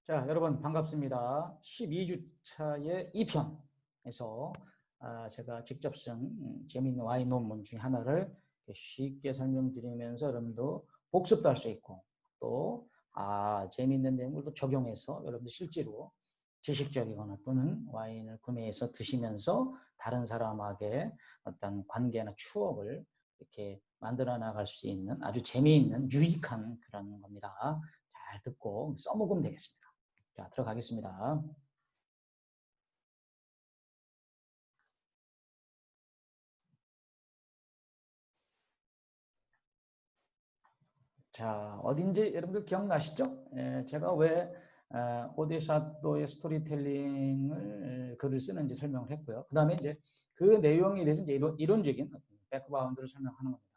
자, 여러분 반갑습니다. 12주차의 2편에서 제가 직접 쓴 재미있는 와인 논문 중에 하나를 쉽게 설명드리면서 여러분도 복습도 할 수 있고 또 재미있는 내용을 또 적용해서 여러분들 실제로 지식적이거나 또는 와인을 구매해서 드시면서 다른 사람에게 어떤 관계나 추억을 이렇게 만들어 나갈 수 있는 아주 재미있는 유익한 그런 겁니다. 잘 듣고 써먹으면 되겠습니다. 자, 들어가겠습니다. 자, 어딘지 여러분들 기억나시죠? 제가 왜 오데샤도의 스토리텔링을 글을 쓰는지 설명을 했고요. 그 다음에 이제 그 내용에 대해서 이제 이론적인 백그라운드를 설명하는 겁니다.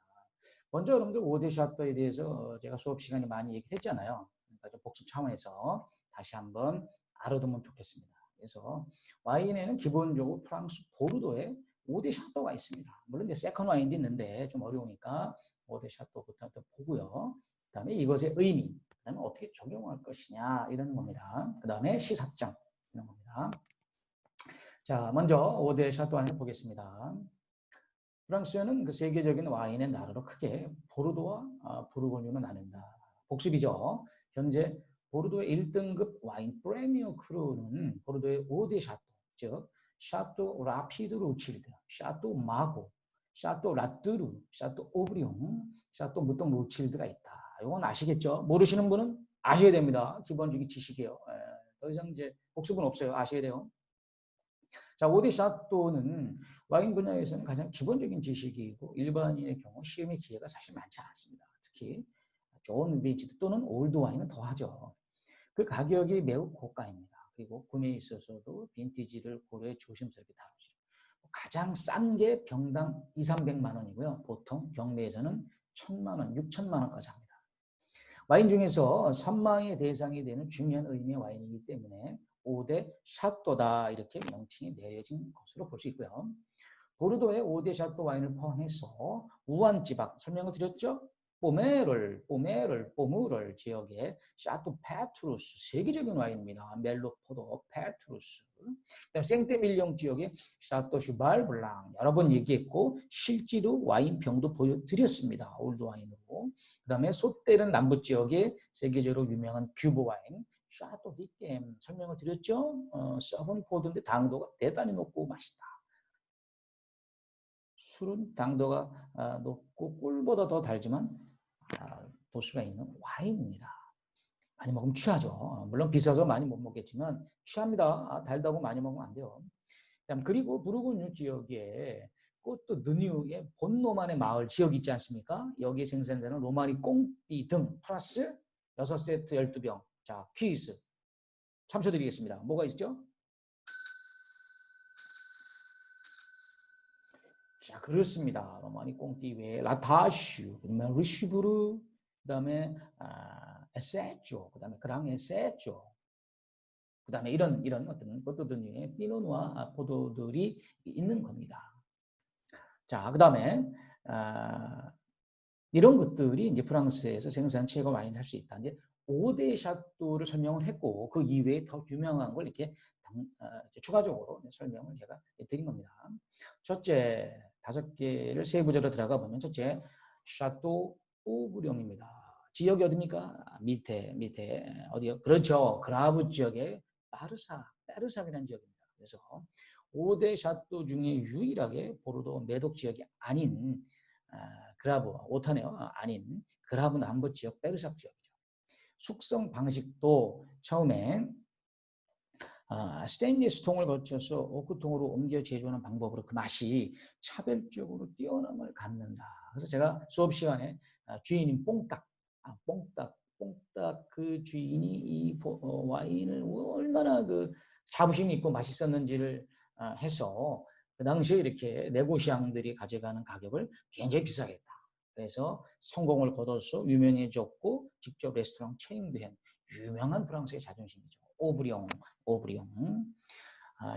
먼저 여러분들 오데샤도에 대해서 제가 수업 시간에 많이 얘기했잖아요. 그러니까 좀 복습 차원에서 다시 한번 알아두면 좋겠습니다. 그래서 와인에는 기본적으로 프랑스 보르도에 오데샤도가 있습니다. 물론 이제 세컨 와인도 있는데 좀 어려우니까 오데샤도부터 보고요. 그 다음에 이것의 의미, 그 다음에 어떻게 적용할 것이냐 이런 겁니다. 그 다음에 시사점 이런 겁니다. 자, 먼저 오데샤도 안을 보겠습니다. 프랑스는 그 세계적인 와인의 나라로 크게 보르도와 부르고뉴는 나눈다. 복습이죠. 현재 보르도의 1등급 와인 프레미어 크루는 보르도의 오데 샤또, 즉 샤또 라피드 로칠드, 샤또 마고, 샤또 라뚜르, 샤또 오브리옹, 샤또 무똥 로칠드가 있다. 이건 아시겠죠? 모르시는 분은 아셔야 됩니다. 기본적인 지식이에요. 더 이상 이제 복습은 없어요. 아셔야 돼요. 자, 오데 샤또는 와인 분야에서는 가장 기본적인 지식이고 일반인의 경우 시험의 기회가 사실 많지 않습니다. 특히 좋은 빈티지 또는 올드 와인은 더하죠. 그 가격이 매우 고가입니다. 그리고 구매에 있어서도 빈티지를 고려해 조심스럽게 다루죠. 가장 싼 게 병당 2, 300만 원이고요. 보통 경매에서는 1,000만 원, 6천만 원까지 합니다. 와인 중에서 선망의 대상이 되는 중요한 의미의 와인이기 때문에 5대 샤또다 이렇게 명칭이 내려진 것으로 볼 수 있고요. 보르도의 5대 샤또 와인을 포함해서 우한지방 설명을 드렸죠. 포메를 지역의 샤또 페트루스 세계적인 와인입니다. 멜로 포도 페트루스. 그다음에 생테밀령 지역의 샤또 슈발 블랑 여러 번 얘기했고 실제로 와인 병도 보여드렸습니다. 올드 와인으로. 그다음에 소떼른 남부 지역의 세계적으로 유명한 큐브 와인 샤또 디겜 설명을 드렸죠. 서번 포도인데 당도가 대단히 높고 맛있다. 술은 당도가 높고 꿀보다 더 달지만 도수가 있는 와인입니다. 많이 먹으면 취하죠. 물론 비싸서 많이 못 먹겠지만 취합니다. 달다고 많이 먹으면 안 돼요. 그리고 부르고뉴 지역에 또 느뉴의 본로만의 마을 지역이 있지 않습니까? 여기에 생산되는 로마니 꽁띠 등 플러스 6세트 12병. 자, 퀴즈. 참조 드리겠습니다. 뭐가 있죠? 자, 그렇습니다. 로마니 꽁띠 외에 라타슈, 그다음에 리슈브르, 그다음에 에세조, 그다음에 그랑 에세조, 그다음에 이런 어떤 포도들의 피노누아 포도들이 있는 겁니다. 자, 그다음에 이런 것들이 이제 프랑스에서 생산 최고 와인을 할 수 있다. 이제 5대 샤또를 설명을 했고 그 이외에 더 유명한 걸 이렇게 추가적으로 설명을 제가 드린 겁니다. 첫째, 5개를 세부적으로 들어가 보면 첫째, 샤또 오브령입니다. 지역이 어디입니까? 밑에 어디요? 그렇죠. 그라브 지역의 페르사이라는 지역입니다. 그래서 5대 샤또 중에 유일하게 보르도 메독 지역이 아닌 그라브, 오타네요. 아닌 그라브 남부 지역 베르삭 지역이죠. 숙성 방식도 처음에 스테인리스 통을 거쳐서 오크통으로 옮겨 제조하는 방법으로 그 맛이 차별적으로 뛰어남을 갖는다. 그래서 제가 수업 시간에 주인인 뽕딱 그 주인이 이 와인을 얼마나 그 자부심이 있고 맛있었는지를 해서 그 당시에 이렇게 네고시앙들이 가져가는 가격을 굉장히 비싸게 했다. 그래서 성공을 거둬서 유명해졌고 직접 레스토랑 체인도 한 유명한 프랑스의 자존심이죠. 오브리옹.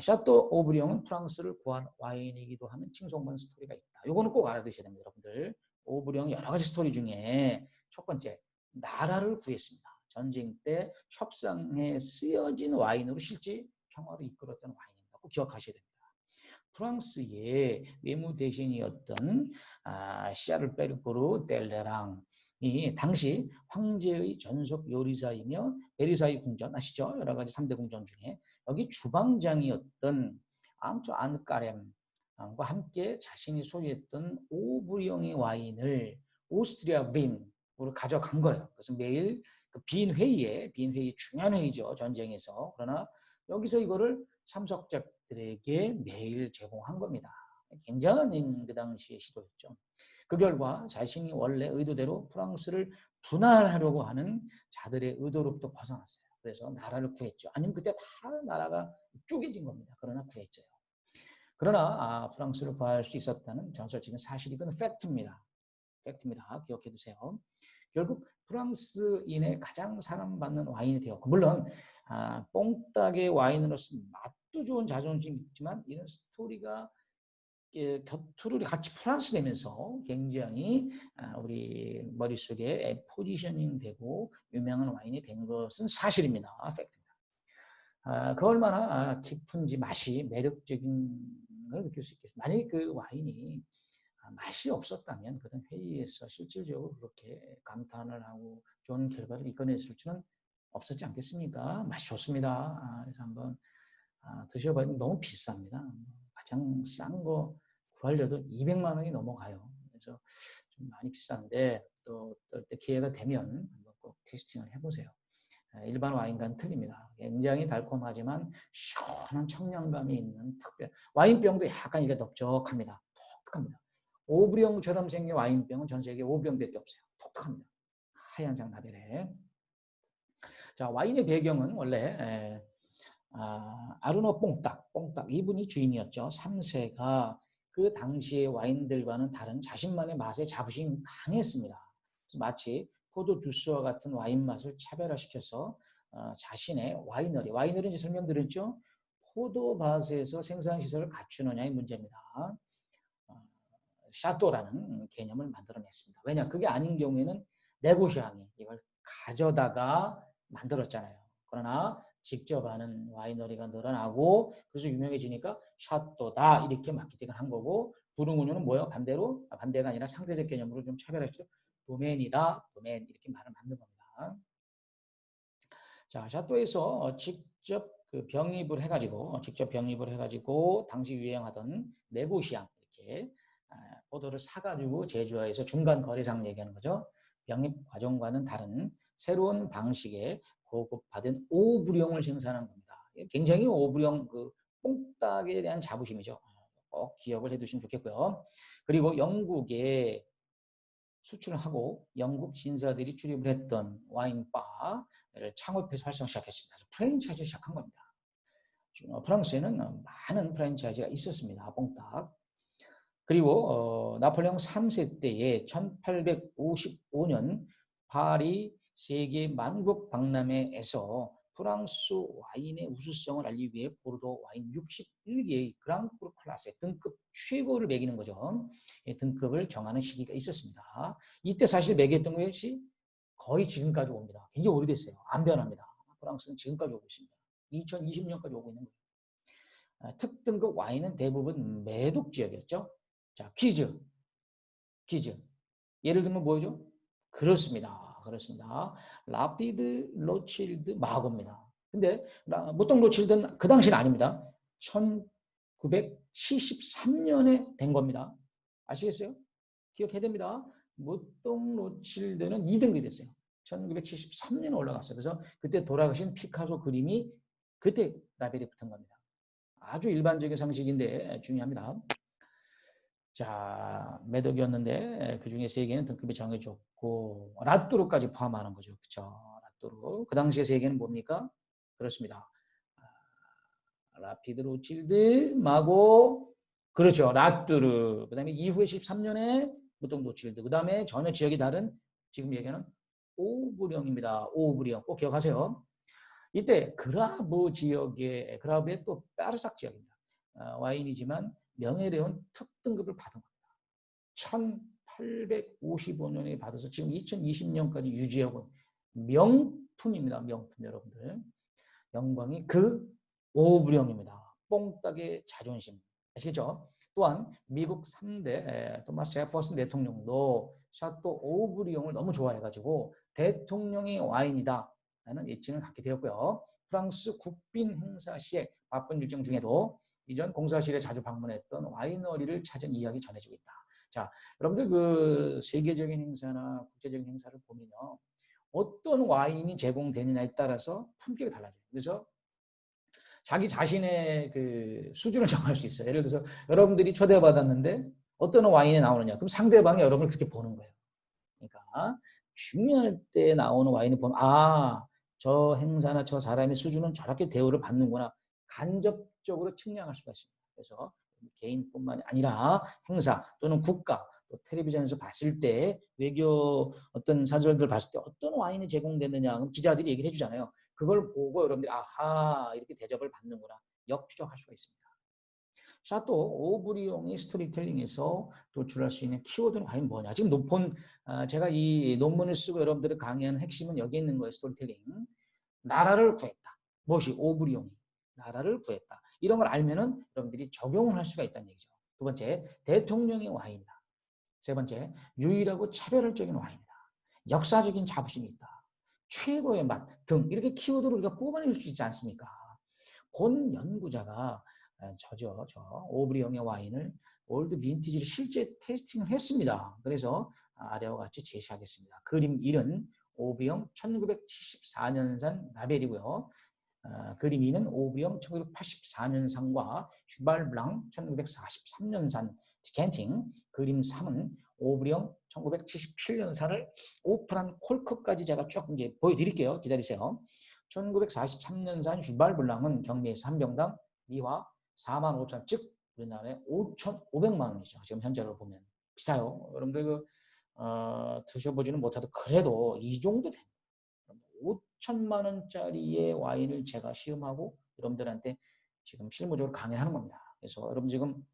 샤또 오브리옹은 프랑스를 구한 와인이기도 하는 칭송받는 스토리가 있다. 이거는 꼭 알아두셔야 됩니다, 여러분들. 오브리옹 여러 가지 스토리 중에 첫 번째, 나라를 구했습니다. 전쟁 때 협상에 쓰여진 와인으로 실제 평화를 이끌었던 와인이라고 기억하셔야 됩니다. 프랑스의 외무 대신이었던 샤를 베르고르 델레랑이 당시 황제의 전속 요리사이며 베르사유 궁전 아시죠? 여러 가지 3대 궁전 중에 여기 주방장이었던 앙투 안 까렘과 함께 자신이 소유했던 오브리옹의 와인을 오스트리아 빈으로 가져간 거예요. 그래서 매일 그 빈 회의에 중요한 회의죠. 전쟁에서. 그러나 여기서 이거를 참석자들에게 매일 제공한 겁니다. 굉장한 그 당시의 시도였죠. 그 결과 자신이 원래 의도대로 프랑스를 분할하려고 하는 자들의 의도로부터 벗어났어요. 그래서 나라를 구했죠. 아니면 그때 다 나라가 쪼개진 겁니다. 그러나 구했죠. 그러나 프랑스를 구할 수 있었다는 전설적인 사실이 그건 팩트입니다. 기억해 두세요. 결국 프랑스인의 가장 사랑받는 와인이 되었고 물론 뽕딱의 와인으로서 맛도 좋은 자존심이 있지만 이런 스토리가 곁으로 같이 플러스되면서 굉장히 우리 머릿속에 포지셔닝 되고 유명한 와인이 된 것은 사실입니다. 팩트입니다. 그 얼마나 깊은지 맛이 매력적인 걸 느낄 수 있겠습니다. 만약에 그 와인이 맛이 없었다면 그런 회의에서 실질적으로 그렇게 감탄을 하고 좋은 결과를 이끌어냈을 수는 없었지 않겠습니까? 맛이 좋습니다. 그래서 한번 드셔봐야 너무 비쌉니다. 가장 싼 거 구하려도 200만 원이 넘어가요. 그래서 좀 많이 비싼데 또 어떨 때 기회가 되면 한번 꼭 테스팅을 해보세요. 일반 와인과는 틀립니다. 굉장히 달콤하지만 시원한 청량감이 있는 특별 와인병도 약간 이게 넓적합니다. 독특합니다. 오브리옹처럼 생긴 와인병은 전 세계 오브리옹밖에 없어요. 독특합니다. 하얀색 라벨에. 자, 와인의 배경은 원래 아르노 뽕딱 이분이 주인이었죠. 3세가 그 당시의 와인들과는 다른 자신만의 맛에 자부심이 강했습니다. 마치 포도 주스와 같은 와인 맛을 차별화시켜서 자신의 와이너리 이제 설명드렸죠. 포도밭에서 생산 시설을 갖추느냐의 문제입니다. 샤또라는 개념을 만들어냈습니다. 왜냐? 그게 아닌 경우에는 네고시앙이 이걸 가져다가 만들었잖아요. 그러나 직접 하는 와이너리가 늘어나고 그래서 유명해지니까 샤또다 이렇게 마케팅을 한 거고 부르고뉴는 뭐예요? 반대가 아니라 상대적 개념으로 좀 차별했죠. 도메인 이렇게 말을 만든 겁니다. 자, 샤또에서 직접 병입을 해가지고 당시 유행하던 네고시앙 이렇게 포도를 사가지고 제조해서 중간 거래상 얘기하는 거죠. 병입 과정과는 다른 새로운 방식의 고급화된 오브리옹을 생산한 겁니다. 굉장히 오브리옹 그 뽕딱에 대한 자부심이죠. 꼭 기억을 해두시면 좋겠고요. 그리고 영국에 수출하고 영국 신사들이 출입을 했던 와인바를 창업해서 활성 시작했습니다. 그래서 프랜차이즈 시작한 겁니다. 프랑스에는 많은 프랜차이즈가 있었습니다. 뽕딱. 그리고 나폴레옹 3세 때에 1855년 파리 세계 만국 박람회에서 프랑스 와인의 우수성을 알리기 위해 보르도 와인 61개의 그랑크루 클래스의 등급 최고를 매기는 거죠. 등급을 정하는 시기가 있었습니다. 이때 사실 매겼던 것이 거의 지금까지 옵니다. 굉장히 오래됐어요. 안 변합니다. 프랑스는 지금까지 오고 있습니다. 2020년까지 오고 있는 거예요. 특등급 와인은 대부분 매독 지역이었죠. 자, 퀴즈. 예를 들면 뭐죠? 그렇습니다. 라피드 로칠드 마고입니다. 근데 모통 로칠드는 그 당시는 아닙니다. 1973년에 된 겁니다. 아시겠어요? 기억해야 됩니다. 모통 로칠드는 2등급이 됐어요. 1973년에 올라갔어요. 그래서 그때 돌아가신 피카소 그림이 그때 라벨이 붙은 겁니다. 아주 일반적인 상식인데 중요합니다. 자, 매덕이었는데 그 중에 3개는 등급이 정해졌고 라뚜르까지 포함하는 거죠. 그렇죠? 라뚜르. 그 당시에 3개는 뭡니까? 그렇습니다. 라피드 로칠드, 마고, 그렇죠. 라뚜르. 그 다음에 이후에 13년에 무통 로칠드. 그 다음에 전혀 지역이 다른 지금 얘기하는 오브령입니다. 오브령. 꼭 기억하세요. 이때 그라브의 또 파르삭 지역입니다. 와인이지만 명예로운 특등급을 받은 겁니다. 1855년에 받아서 지금 2020년까지 유지하고 명품입니다. 명품 여러분들. 영광이 그 오브령입니다. 뽕딱의 자존심. 아시겠죠? 또한 미국 3대 토마스 제퍼슨 대통령도 샤또 오브리옹을 너무 좋아해가지고 대통령의 와인이다 라는 애칭을 갖게 되었고요. 프랑스 국빈 행사 시에 바쁜 일정 중에도 이전 공사실에 자주 방문했던 와이너리를 찾은 이야기 전해지고 있다. 자, 여러분들 그 세계적인 행사나 국제적인 행사를 보면요. 어떤 와인이 제공되느냐에 따라서 품격이 달라져요. 그래서 자기 자신의 그 수준을 정할 수 있어요. 예를 들어서 여러분들이 초대받았는데 어떤 와인이 나오느냐. 그럼 상대방이 여러분을 그렇게 보는 거예요. 그러니까 중요할 때 나오는 와인을 보면 저 행사나 저 사람의 수준은 저렇게 대우를 받는구나. 간접적으로 측량할 수가 있습니다. 그래서 개인뿐만이 아니라 행사 또는 국가 또 텔레비전에서 봤을 때 외교 어떤 사절들 봤을 때 어떤 와인이 제공되느냐 기자들이 얘기를 해주잖아요. 그걸 보고 여러분들이 이렇게 대접을 받는구나 역추적할 수가 있습니다. 샤또 오브리옹이 스토리텔링에서 도출할 수 있는 키워드는 과연 뭐냐. 지금 제가 이 논문을 쓰고 여러분들이 강의하는 핵심은 여기 있는 거예요. 스토리텔링. 나라를 구했다. 무엇이? 오브리옹이. 나라를 구했다. 이런 걸 알면은 여러분들이 적용을 할 수가 있다는 얘기죠. 두 번째, 대통령의 와인이다. 세 번째, 유일하고 차별적인 와인이다. 역사적인 자부심이 있다. 최고의 맛 등 이렇게 키워드를 우리가 뽑아낼 수 있지 않습니까? 본 연구자가 저 오브리옹의 와인을 올드 빈티지를 실제 테스팅을 했습니다. 그래서 아래와 같이 제시하겠습니다. 그림 1은 오브리옹 1974년산 라벨이고요. 그림 2는 오브리옹 1984년산과 슈발블랑 1943년산 디켄팅, 그림 3은 오브리옹 1977년산을 오픈한 콜크까지 제가 쭉 이제 보여드릴게요. 기다리세요. 1943년산 슈발블랑은 경매에서 한 병당 미화 45,000원, 즉 우리나라에 5,500만 원이죠. 지금 현재로 보면 비싸요. 여러분들 드셔보지는 못해도 그래도 이 정도 됩니다. 5천만 원짜리의 와인을 제가 시음하고 여러분들한테 지금 실무적으로 강의하는 겁니다. 그래서 여러분 지금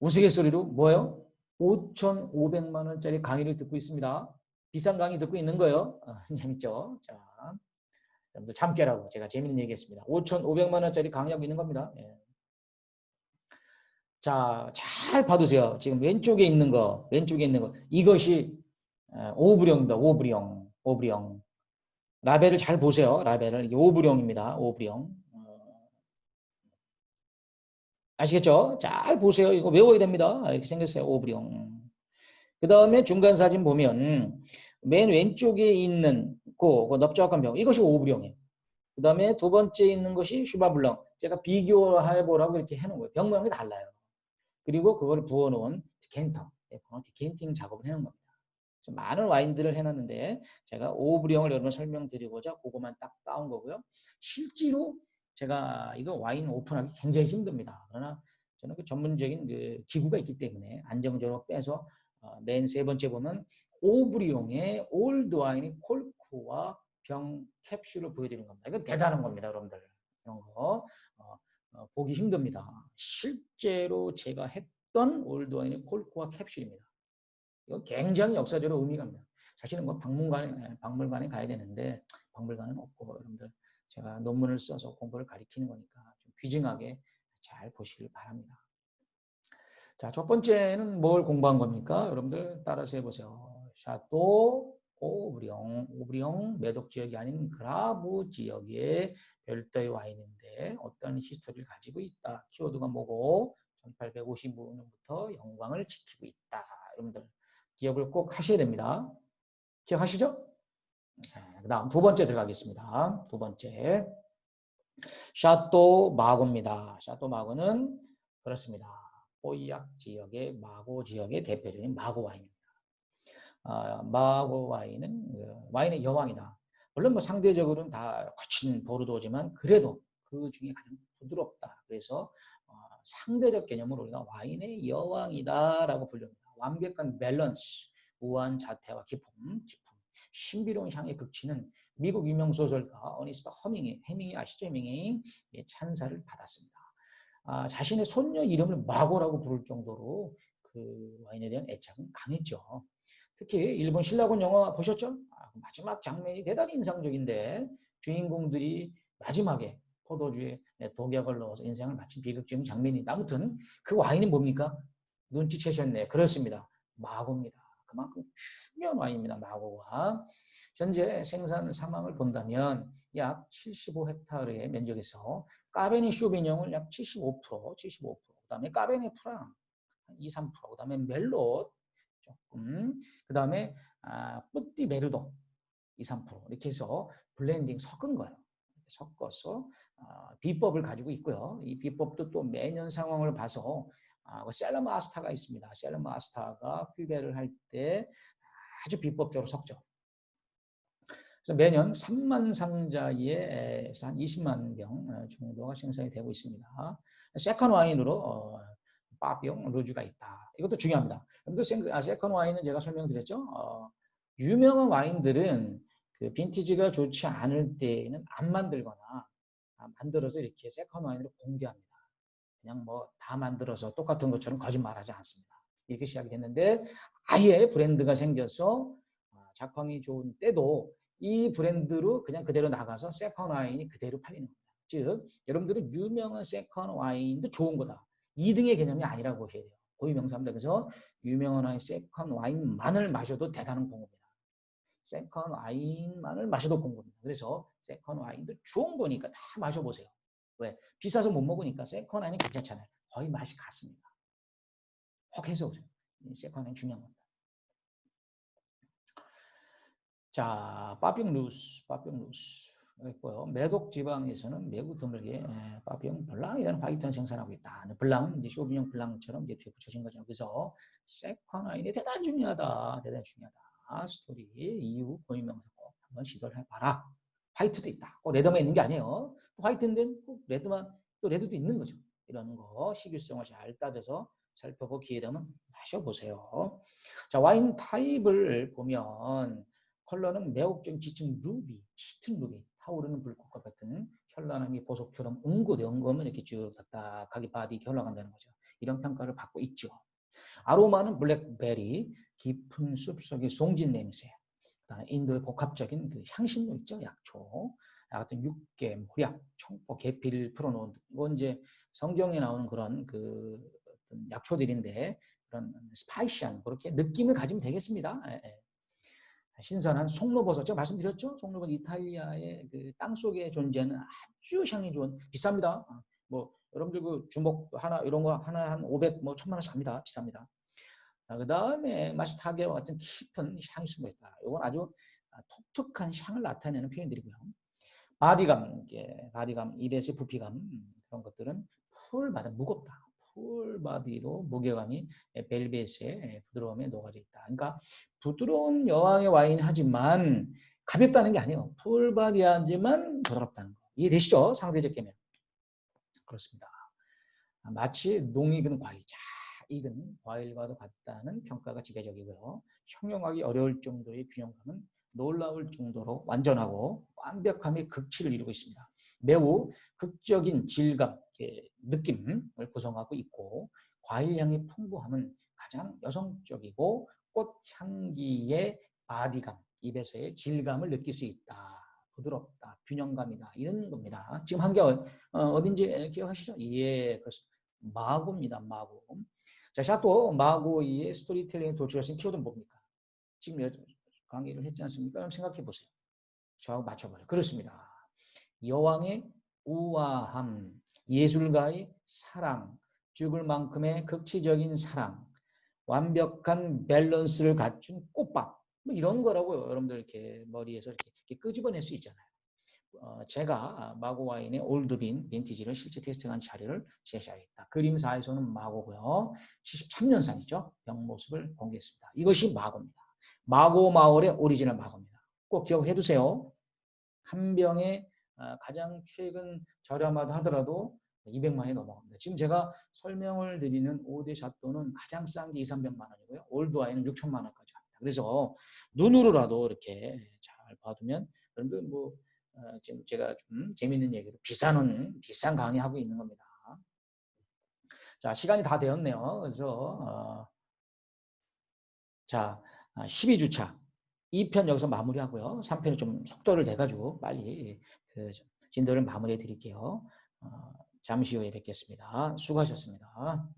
우스갯소리로 뭐예요? 5,500만 원짜리 강의를 듣고 있습니다. 비싼 강의 듣고 있는 거예요. 재밌죠? 자, 여러분들 잠 깨라고 제가 재밌는 얘기 했습니다. 5,500만 원짜리 강의하고 있는 겁니다. 예. 자, 잘 봐두세요. 지금 왼쪽에 있는 거, 이것이 오브령입니다. 오브령. 라벨을 잘 보세요. 라벨을. 이게 오브령입니다. 오브령. 아시겠죠? 잘 보세요. 이거 외워야 됩니다. 이렇게 생겼어요. 오브령. 그 다음에 중간 사진 보면 맨 왼쪽에 있는 그 넓적한 병. 이것이 오브령이에요. 그 다음에 두 번째 있는 것이 슈바블랑. 제가 비교해보라고 이렇게 해놓은 거예요. 병 모양이 달라요. 그리고 그걸 부어놓은 디켄터. 디켄팅 작업을 해놓은 겁니다. 그래서 많은 와인들을 해놨는데 제가 오브령을 여러분 설명드리고자 그거만 딱 따온 거고요. 실제로 제가 이거 와인 오픈하기 굉장히 힘듭니다. 그러나 저는 그 전문적인 그 기구가 있기 때문에 안정적으로 빼서 맨 세 번째 보면 오브리옹의 올드 와인의 콜크와 병 캡슐을 보여드리는 겁니다. 이건 대단한 겁니다, 여러분들. 이런 거 보기 힘듭니다. 실제로 제가 했던 올드 와인의 콜크와 캡슐입니다. 이거 굉장히 역사적으로 의미가 있습니다. 사실은 뭐 박물관에 가야 되는데 박물관은 없고 여러분들 제가 논문을 써서 공부를 가리키는 거니까 좀 귀중하게 잘 보시길 바랍니다. 자, 첫 번째는 뭘 공부한 겁니까? 여러분들 따라서 해보세요. 샤또 오브리옹 매독 지역이 아닌 그라브 지역의 별도의 와인인데 어떤 히스토리를 가지고 있다. 키워드가 뭐고 1855년부터 영광을 지키고 있다. 여러분들 기억을 꼭 하셔야 됩니다. 기억하시죠? 그 다음 두 번째 들어가겠습니다. 두 번째 샤또 마고입니다. 샤또 마고는 그렇습니다. 포이약 지역의 마고 지역의 대표적인 마고 와인입니다. 마고 와인은 와인의 여왕이다. 물론 뭐 상대적으로는 다 거친 보르도지만 그래도 그 중에 가장 부드럽다. 그래서 상대적 개념으로 우리가 와인의 여왕이다라고 부릅니다. 완벽한 밸런스, 우아한 자태와 기품, 신비로운 향의 극치는 미국 유명 소설가 어니스트 해밍이 아시죠? 해밍이 찬사를 받았습니다. 자신의 손녀 이름을 마고라고 부를 정도로 그 와인에 대한 애착은 강했죠. 특히 일본 신라군 영화 보셨죠? 마지막 장면이 대단히 인상적인데 주인공들이 마지막에 포도주에 독약을 넣어서 인생을 마친 비극적인 장면이 아무튼 그 와인이 뭡니까? 눈치채셨네. 그렇습니다. 마고입니다. 그만큼 중요한 와인입니다. 마고가. 현재 생산 상황을 본다면 약 75헥타르의 면적에서 까베네 쇼비뇽을 약 75%, 그다음에 까베네 프랑 2, 3%, 그다음에 멜롯 조금, 그다음에 뿌띠 메르도 2, 3% 이렇게 해서 블렌딩 섞은 거예요. 섞어서 비법을 가지고 있고요. 이 비법도 또 매년 상황을 봐서 셀러 마스터가 있습니다. 셀러 마스터가 큐베를 할 때 아주 비법적으로 섞죠. 그래서 매년 3만 상자에서 한 20만 병 정도가 생산이 되고 있습니다. 세컨 와인으로 빠병 루주가 있다. 이것도 중요합니다. 세컨 와인은 제가 설명드렸죠. 유명한 와인들은 그 빈티지가 좋지 않을 때에는 안 만들거나 만들어서 이렇게 세컨 와인으로 공개합니다. 그냥 뭐 다 만들어서 똑같은 것처럼 거짓말하지 않습니다. 이렇게 시작이 됐는데 아예 브랜드가 생겨서 작황이 좋은 때도 이 브랜드로 그냥 그대로 나가서 세컨 와인이 그대로 팔리는 겁니다. 즉 여러분들은 유명한 세컨 와인도 좋은 거다. 2등의 개념이 아니라고 보셔야 돼요. 고유명사입니다. 그래서 유명한 와인, 세컨 와인만을 마셔도 대단한 공부입니다. 세컨 와인만을 마셔도 공부입니다. 그래서 세컨 와인도 좋은 거니까 다 마셔보세요. 왜? 비싸서 못 먹으니까 세컨 와인이 괜찮잖아요. 거의 맛이 같습니다. 혹 해서 오세요. 세컨 와인 중요한 겁니다. 자, 빠병루스 있고요. 매독 지방에서는 매우 드물게 빠병 블랑이라는 화이트와인 생산하고 있다. 블랑, 이제 쇼비뇽 블랑처럼 이제 뒤에 붙여진 거죠. 그래서 세컨 와인이 대단히 중요하다. 스토리, 이유, 고유명사 꼭 한번 시도를 해봐라. 화이트도 있다. 꼭 레드만 있는 게 아니에요. 화이트인데 꼭 레드만, 또 레드도 있는 거죠. 이런 거 시규성을 잘 따져서 살펴볼 기회 되면 마셔보세요. 자, 와인 타입을 보면 컬러는 매혹적인 짙은 루비, 타오르는 불꽃과 같은 현란함이 보석처럼 은고면 이렇게 쭉 딱딱하게 바디 흘러간다는 거죠. 이런 평가를 받고 있죠. 아로마는 블랙베리, 깊은 숲속의 송진 냄새, 인도의 복합적인 그 향신료 있죠, 약초, 같은 육개, 모략, 청포, 계피를 풀어놓은 이건 이제 성경에 나오는 그런 그 약초들인데 그런 스파이시한 그렇게 느낌을 가지면 되겠습니다. 신선한 송로버섯 제가 말씀드렸죠. 송로버섯 이탈리아의 그 땅 속에 존재하는 아주 향이 좋은 비쌉니다. 뭐 여러분들 그 주먹 하나 이런 거 하나 한 500, 뭐 1000만 원씩 합니다. 비쌉니다. 그 다음에 마시타게와 같은 깊은 향이 숨어 있다. 이건 아주 독특한 향을 나타내는 표현들이고요. 바디감, 입에서의 부피감 그런 것들은 풀바디 무겁다. 풀바디로 무게감이 벨벳의 부드러움에 녹아져 있다. 그러니까 부드러운 여왕의 와인 하지만 가볍다는 게 아니에요. 풀바디하지만 부드럽다는 거. 이해되시죠? 상대적 개념. 그렇습니다. 마치 농익은 과일, 익은 과일과도 같다는 평가가 지배적이고요. 형용하기 어려울 정도의 균형감은 놀라울 정도로 완전하고 완벽함의 극치를 이루고 있습니다. 매우 극적인 질감, 느낌을 구성하고 있고 과일향의 풍부함은 가장 여성적이고 꽃향기의 바디감, 입에서의 질감을 느낄 수 있다. 부드럽다, 균형감이다 이런 겁니다. 지금 한 개 어딘지 기억하시죠? 예, 그렇습니다. 마고입니다. 마고. 자, 샤또 마고이의 스토리텔링에 도출하신 키워드는 뭡니까? 지금 강의를 했지 않습니까? 그럼 생각해 보세요. 저하고 맞춰봐요. 그렇습니다. 여왕의 우아함, 예술가의 사랑, 죽을 만큼의 극치적인 사랑, 완벽한 밸런스를 갖춘 꽃밥, 뭐 이런 거라고요. 여러분들 이렇게 머리에서 이렇게 끄집어낼 수 있잖아요. 제가 마고 와인의 올드빈 빈티지를 실제 테스팅한 자료를 제시하겠다. 그림사에서는 마고고요. 73년산이죠. 병 모습을 공개했습니다. 이것이 마고입니다. 마고 마을의 오리지널 마고입니다. 꼭 기억해 두세요. 한 병에 가장 최근 저렴하다 하더라도 200만 원이 넘어갑니다. 지금 제가 설명을 드리는 5대 샤또는 가장 싼 게 2, 300만 원이고요. 올드 와인은 6천만 원까지 합니다. 그래서 눈으로라도 이렇게 잘 봐두면 여러분들 뭐 지금 제가 좀 재밌는 얘기로 비싼 강의하고 있는 겁니다. 자, 시간이 다 되었네요. 그래서 자, 12주차 2편 여기서 마무리하고요. 3편이 좀 속도를 내가지고 빨리 그 진도를 마무리해 드릴게요. 잠시 후에 뵙겠습니다. 수고하셨습니다.